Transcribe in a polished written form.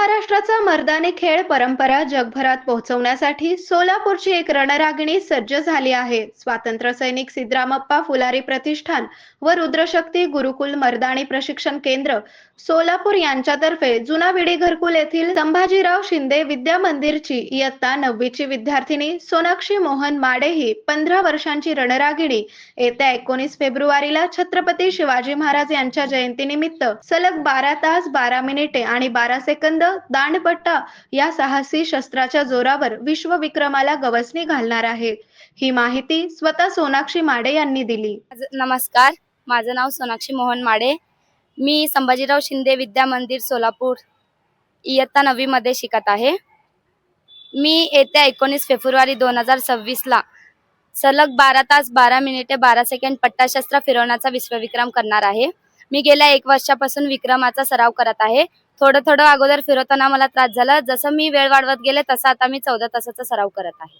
महाराष्ट्राचा मर्दानी खेळ परंपरा जगभरात पोहोचवण्यासाठी सोलापूरची एक रणरागिणी सज्ज झाली आहे. स्वातंत्र्य सैनिक सिद्धरामप्पा फुलारी प्रतिष्ठान व रुद्रशक्ती गुरुकुल मर्दानी प्रशिक्षण केंद्र सोलापूर यांच्यातर्फे जुना विडी घरकुल येथील संभाजीराव शिंदे विद्या मंदिरची इयत्ता 9वीची विद्यार्थिनी सोनाक्षी मोहन माडे ही 15 वर्षांची रणरागिणी येत्या 19 फेब्रुवारीला छत्रपती शिवाजी महाराज यांच्या जयंतीनिमित्त सलग 12 तास 12 मिनिटे आणि 12 सेकंद दांडपट्टा या साहसी शस्त्राच्या जोरावर विश्वविक्रमाला गवसणी घालणार आहे. ही माहिती स्वतः सोनाक्षी माडे यांनी दिली. नमस्कार, माझं नाव सोनाक्षी मोहन माडे. मी संभाजीराव शिंदे विद्या मंदिर सोलापूर इयत्ता 9वी मध्ये शिकत आहे. मी येत्या 19 फेब्रुवारी 2026 ला सलग 12 तास 12 मिनिटे 12 सेकंड पट्टाशस्त्र फिरवण्याचा विश्वविक्रम करणार आहे. मी गेल्या 1 वर्षापासून विक्रमाचा सराव करत आहे. थोडं अगोदर फिरवताना मला त्रास झाला. जसं मी वेळ वाढवत गेले तसं आता मी 14 तासाचा सराव करत आहे.